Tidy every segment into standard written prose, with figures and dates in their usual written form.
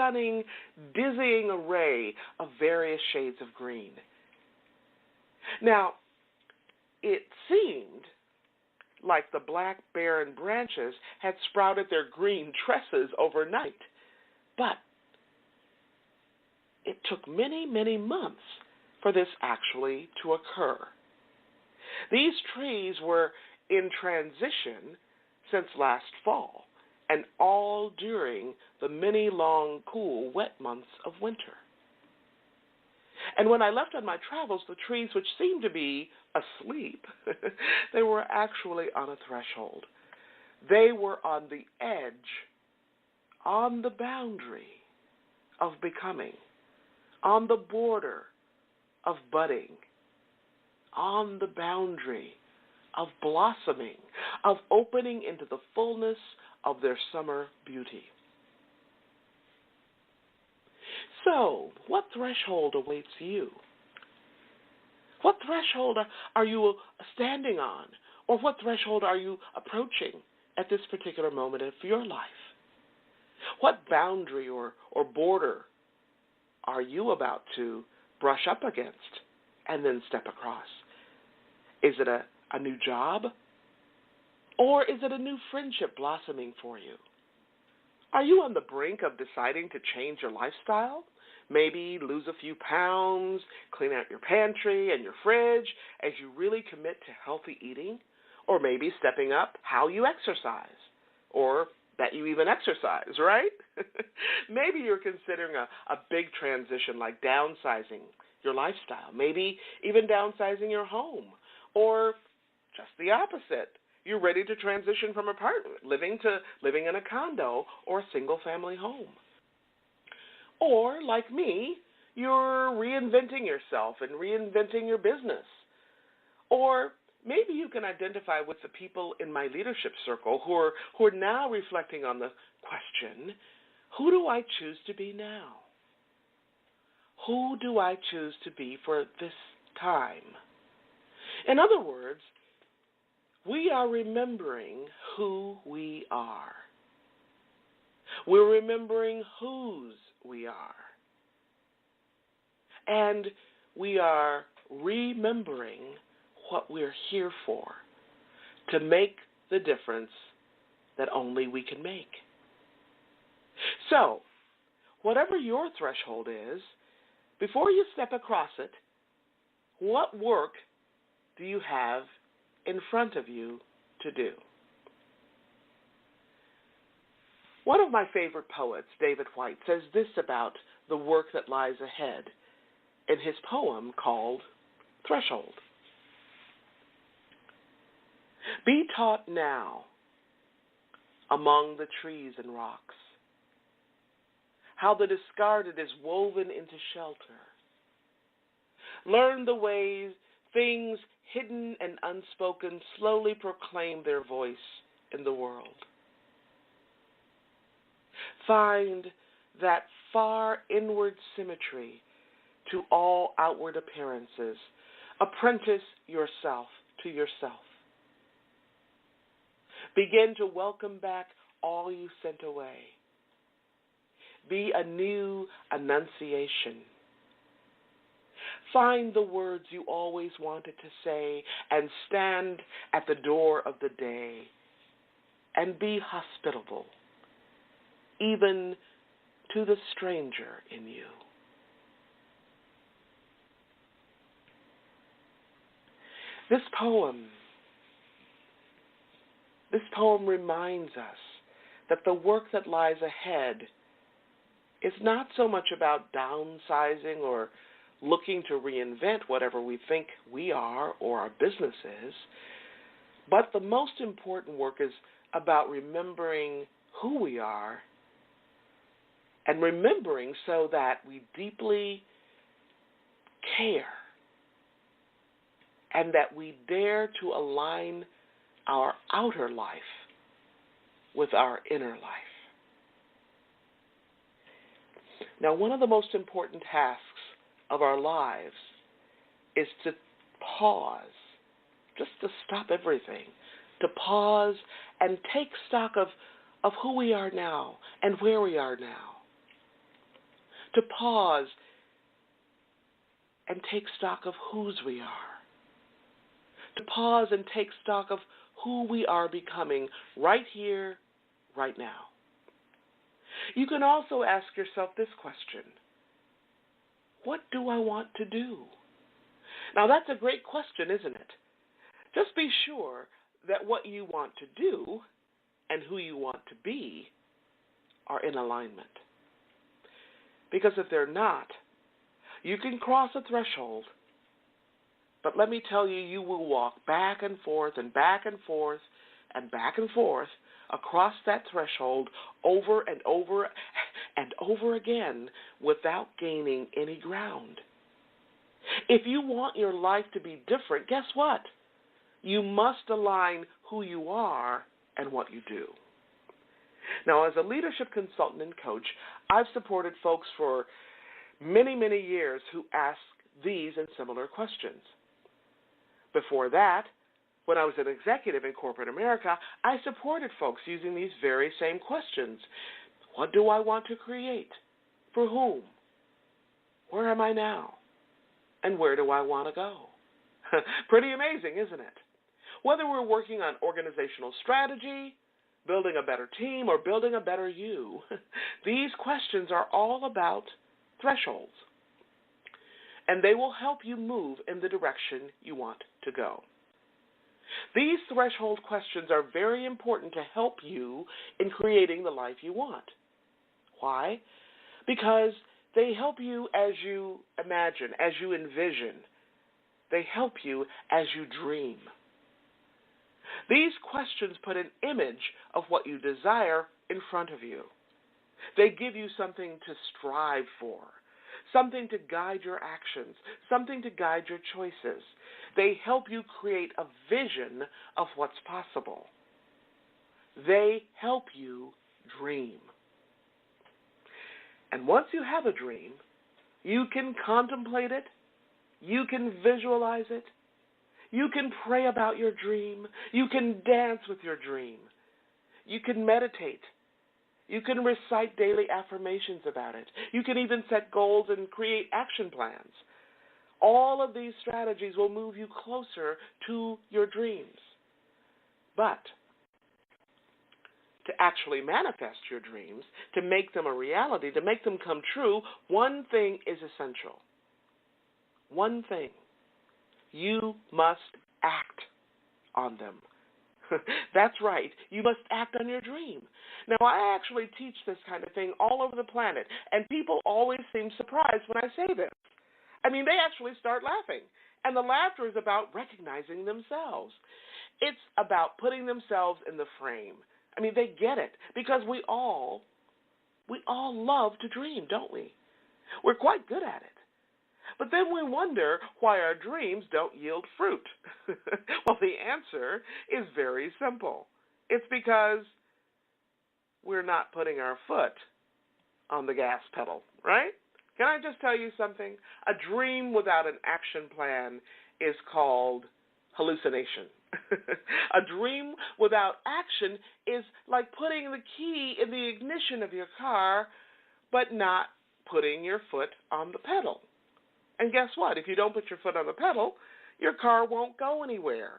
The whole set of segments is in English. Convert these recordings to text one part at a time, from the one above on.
stunning, dizzying array of various shades of green. Now, it seemed like the black barren branches had sprouted their green tresses overnight, but it took many, many months for this actually to occur. These trees were in transition since last fall, and all during the many long, cool, wet months of winter. And when I left on my travels, the trees, which seemed to be asleep, they were actually on a threshold. They were on the edge, on the boundary of becoming, on the border of budding, on the boundary of blossoming, of opening into the fullness of their summer beauty. So, what threshold awaits you? What threshold are you standing on? Or what threshold are you approaching at this particular moment of your life? What boundary or border are you about to brush up against and then step across? Is it a new job? Or is it a new friendship blossoming for you? Are you on the brink of deciding to change your lifestyle? Maybe lose a few pounds, clean out your pantry and your fridge as you really commit to healthy eating? Or maybe stepping up how you exercise, or that you even exercise, right? Maybe you're considering a big transition like downsizing your lifestyle, maybe even downsizing your home, or just the opposite. You're ready to transition from apartment living to living in a condo or a single-family home. Or, like me, you're reinventing yourself and reinventing your business. Or maybe you can identify with the people in my leadership circle who are now reflecting on the question, who do I choose to be now? Who do I choose to be for this time? In other words, we are remembering who we are. We're remembering whose we are. And we are remembering what we're here for, to make the difference that only we can make. So, whatever your threshold is, before you step across it, what work do you have in front of you to do? One of my favorite poets, David White, says this about the work that lies ahead in his poem called Threshold. Be taught now among the trees and rocks how the discarded is woven into shelter. Learn the ways things hidden and unspoken slowly proclaim their voice in the world. Find that far inward symmetry to all outward appearances. Apprentice yourself to yourself. Begin to welcome back all you sent away. Be a new annunciation. Find the words you always wanted to say and stand at the door of the day and be hospitable, even to the stranger in you. This poem reminds us that the work that lies ahead is not so much about downsizing or looking to reinvent whatever we think we are or our business is, but the most important work is about remembering who we are and remembering so that we deeply care and that we dare to align our outer life with our inner life. Now, one of the most important tasks of our lives is to pause, just to stop everything, to pause and take stock of who we are now and where we are now. to pause and take stock of whose we are, to pause and take stock of who we are becoming right here, right now. You can also ask yourself this question: what do I want to do? Now, that's a great question, isn't it? Just be sure that what you want to do and who you want to be are in alignment. Because if they're not, you can cross a threshold, but let me tell you, you will walk back and forth and back and forth and back and forth across that threshold over and over and over again without gaining any ground. If you want your life to be different, guess what? You must align who you are and what you do. Now, as a leadership consultant and coach, I've supported folks for many, many years who ask these and similar questions. Before that, when I was an executive in corporate America, I supported folks using these very same questions. What do I want to create? For whom? Where am I now? And where do I want to go? Pretty amazing, isn't it? Whether we're working on organizational strategy, building a better team, or building a better you, these questions are all about thresholds, and they will help you move in the direction you want to go. These threshold questions are very important to help you in creating the life you want. Why? Because they help you as you imagine, as you envision. They help you as you dream. These questions put an image of what you desire in front of you. They give you something to strive for, something to guide your actions, something to guide your choices. They help you create a vision of what's possible. They help you dream. And once you have a dream, you can contemplate it, you can visualize it, you can pray about your dream, you can dance with your dream, you can meditate, you can recite daily affirmations about it, you can even set goals and create action plans. All of these strategies will move you closer to your dreams. But to actually manifest your dreams, to make them a reality, to make them come true, one thing is essential. One thing. You must act on them. That's right. You must act on your dream. Now, I actually teach this kind of thing all over the planet, and people always seem surprised when I say this. I mean, they actually start laughing, and the laughter is about recognizing themselves. It's about putting themselves in the frame. I mean, they get it, because we all love to dream, don't we? We're quite good at it. But then we wonder why our dreams don't yield fruit. Well, the answer is very simple. It's because we're not putting our foot on the gas pedal, right? Can I just tell you something? A dream without an action plan is called hallucination. A dream without action is like putting the key in the ignition of your car, but not putting your foot on the pedal. And guess what? If you don't put your foot on the pedal, your car won't go anywhere.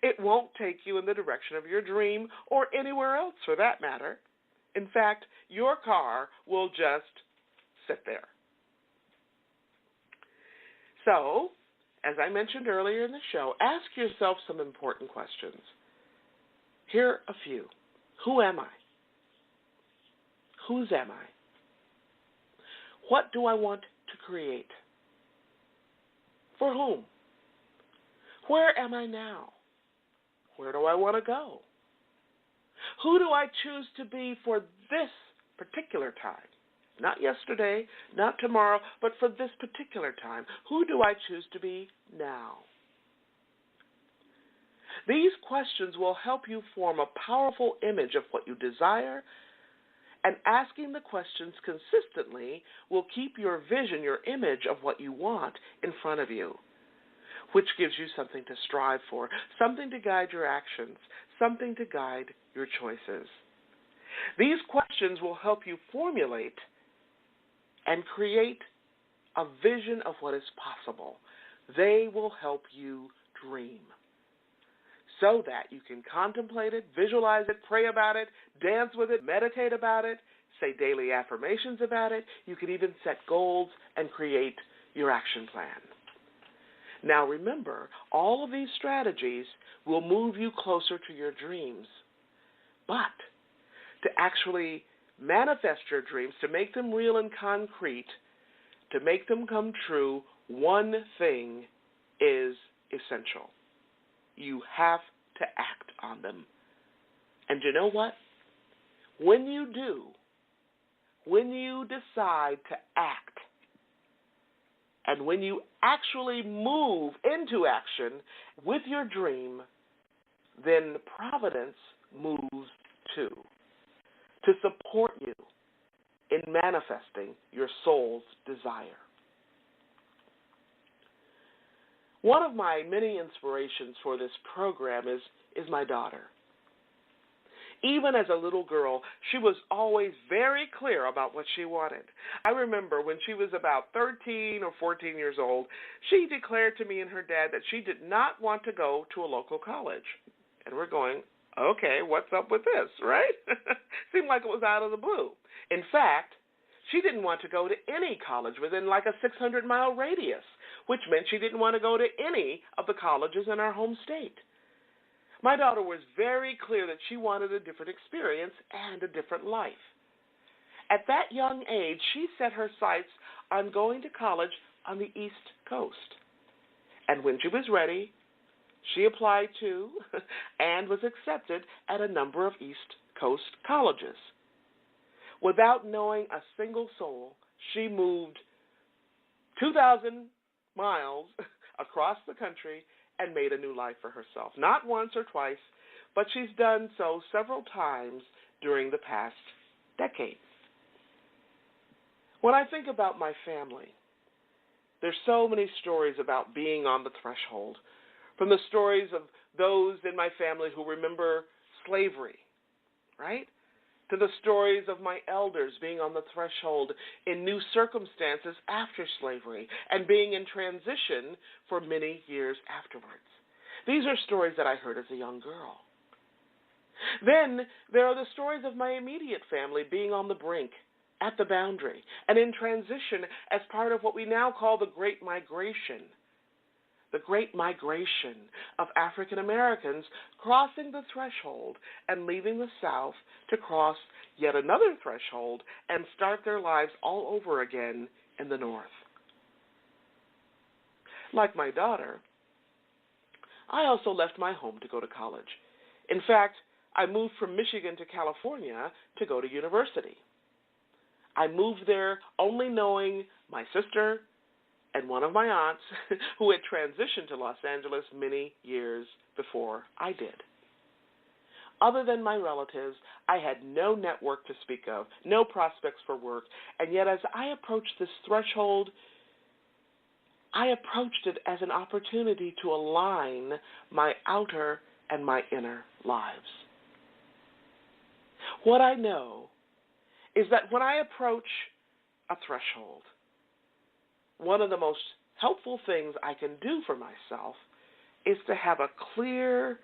It won't take you in the direction of your dream or anywhere else for that matter. In fact, your car will just sit there. So, as I mentioned earlier in the show, ask yourself some important questions. Here are a few. Who am I? Whose am I? What do I want to create? For whom? Where am I now? Where do I want to go? Who do I choose to be for this particular time? Not yesterday, not tomorrow, but for this particular time. Who do I choose to be now? These questions will help you form a powerful image of what you desire, and asking the questions consistently will keep your vision, your image of what you want in front of you, which gives you something to strive for, something to guide your actions, something to guide your choices. These questions will help you formulate and create a vision of what is possible. They will help you dream so that you can contemplate it, visualize it, pray about it, dance with it, meditate about it, say daily affirmations about it. You can even set goals and create your action plan. Now remember, all of these strategies will move you closer to your dreams. But to actually manifest your dreams, to make them real and concrete, to make them come true, one thing is essential. You have to act on them. And you know what? When you do, when you decide to act, and when you actually move into action with your dream, then providence moves too, to support you in manifesting your soul's desire. One of my many inspirations for this program is my daughter. Even as a little girl, she was always very clear about what she wanted. I remember when she was about 13 or 14 years old, she declared to me and her dad that she did not want to go to a local college. And we're going, okay, what's up with this, right? Seemed like it was out of the blue. In fact, she didn't want to go to any college within like a 600-mile radius, which meant she didn't want to go to any of the colleges in our home state. My daughter was very clear that she wanted a different experience and a different life. At that young age, she set her sights on going to college on the East Coast. And when she was ready, she applied to and was accepted at a number of East Coast colleges. Without knowing a single soul, she moved 2,000 miles across the country and made a new life for herself. Not once or twice, but she's done so several times during the past decade. When I think about my family, there's so many stories about being on the threshold, from the stories of those in my family who remember slavery, right? To the stories of my elders being on the threshold in new circumstances after slavery and being in transition for many years afterwards. These are stories that I heard as a young girl. Then there are the stories of my immediate family being on the brink, at the boundary, and in transition as part of what we now call the Great Migration. The Great Migration of African Americans crossing the threshold and leaving the South to cross yet another threshold and start their lives all over again in the North. Like my daughter, I also left my home to go to college. In fact, I moved from Michigan to California to go to university. I moved there only knowing my sister and one of my aunts who had transitioned to Los Angeles many years before I did. Other than my relatives, I had no network to speak of, no prospects for work, and yet as I approached this threshold, I approached it as an opportunity to align my outer and my inner lives. What I know is that when I approach a threshold, one of the most helpful things I can do for myself is to have a clear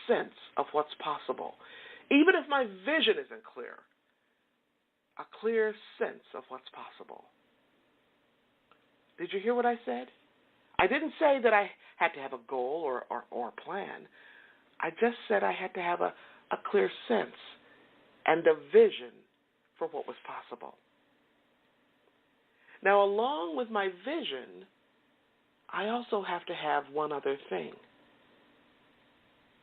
sense of what's possible. Even if my vision isn't clear, a clear sense of what's possible. Did you hear what I said? I didn't say that I had to have a goal or a plan. I just said I had to have a clear sense and a vision for what was possible. Now, along with my vision, I also have to have one other thing.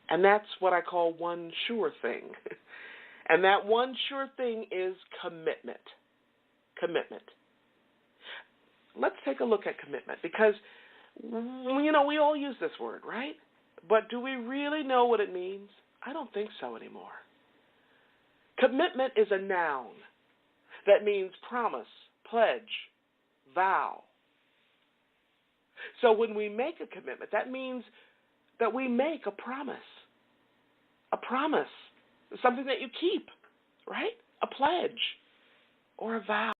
And that's what I call one sure thing. And that one sure thing is commitment. Commitment. Let's take a look at commitment because, we all use this word, right? But do we really know what it means? I don't think so anymore. Commitment is a noun that means promise, pledge, vow. So when we make a commitment, that means that we make a promise. A promise, something that you keep, right? A pledge or a vow.